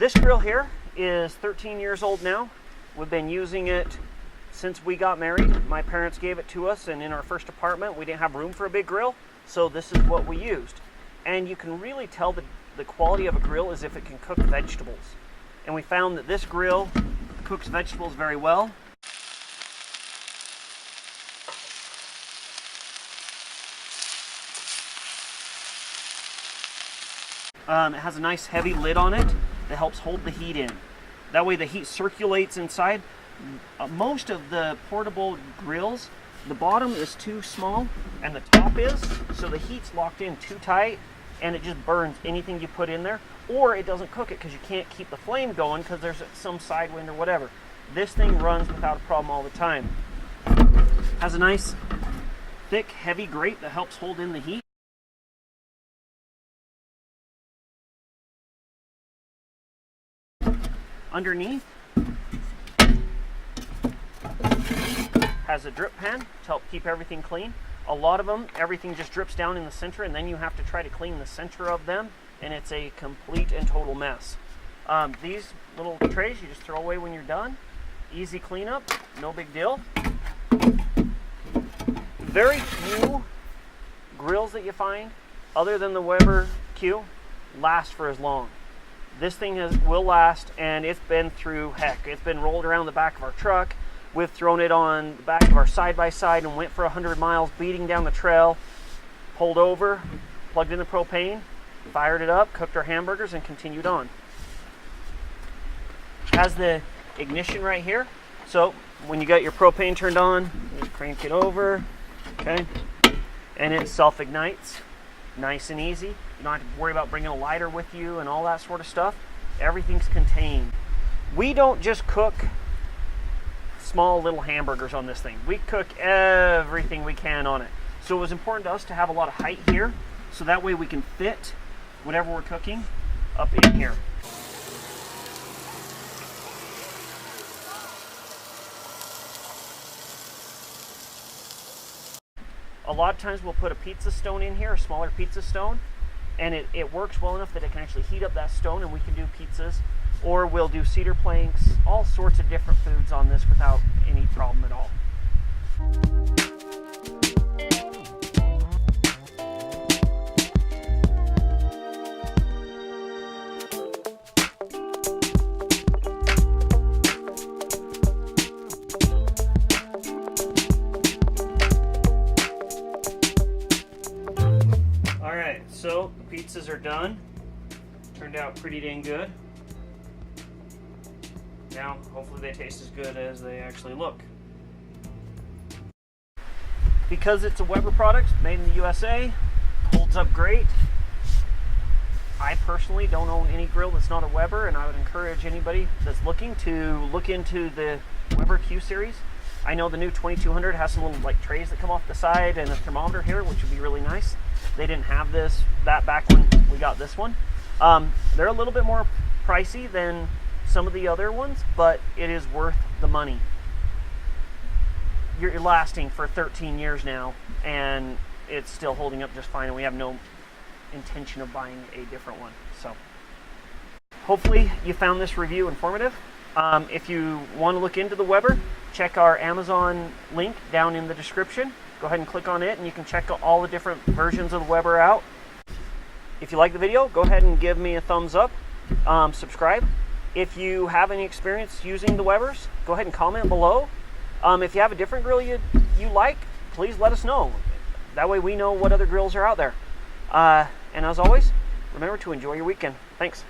This grill here is 13 years old now. We've been using it since we got married. My parents gave it to us, and in our first apartment we didn't have room for a big grill, so this is what we used. And you can really tell the quality of a grill is if it can cook vegetables. And we found that this grill cooks vegetables very well. It has a nice heavy lid on it that helps hold the heat in. That way the heat circulates inside. Most of the portable grills, the bottom is too small and the top is, so the heat's locked in too tight and it just burns anything you put in there, or it doesn't cook it because you can't keep the flame going because there's some side wind or whatever. This thing runs without a problem all the time. Has a nice thick heavy grate that helps hold in the heat. Underneath has a drip pan to help keep everything clean. A lot of them, everything just drips down in the center, and then you have to try to clean the center of them, and it's a complete and total mess. These little trays you just throw away when you're done. Easy cleanup, no big deal. Very few grills that you find, other than the BBQ, last for as long. This thing will last, and it's been through heck. It's been rolled around the back of our truck. We've thrown it on the back of our side-by-side and went for 100 miles beating down the trail, pulled over, plugged in the propane, fired it up, cooked our hamburgers, and continued on. Has the ignition right here. So when you got your propane turned on, just crank it over, okay? And it self-ignites, nice and easy. You don't have to worry about bringing a lighter with you and all that sort of stuff. Everything's contained. We don't just cook small little hamburgers on this thing. We cook everything we can on it. So it was important to us to have a lot of height here, so that way we can fit whatever we're cooking up in here. A lot of times we'll put a pizza stone in here, a smaller pizza stone, and it works well enough that it can actually heat up that stone and we can do pizzas, or we'll do cedar planks, all sorts of different foods on this without any problem at all. Alright, so the pizzas are done. Turned out pretty dang good. Now, hopefully they taste as good as they actually look. Because it's a Weber product, made in the USA, holds up great. I personally don't own any grill that's not a Weber, and I would encourage anybody that's looking to look into the Weber Q series. I know the new 2200 has some little like trays that come off the side and a thermometer here, which would be really nice. They didn't have that back when we got this one. They're a little bit more pricey than some of the other ones, but it is worth the money. You're lasting for 13 years now, and it's still holding up just fine, and we have no intention of buying a different one. So hopefully you found this review informative. If you want to look into the Weber, check our Amazon link down in the description. Go ahead and click on it, and you can check all the different versions of the Weber out. If you like the video, go ahead and give me a thumbs up. Subscribe. If you have any experience using the Webers, go ahead and comment below. If you have a different grill you like, please let us know. That way we know what other grills are out there. And as always, remember to enjoy your weekend. Thanks.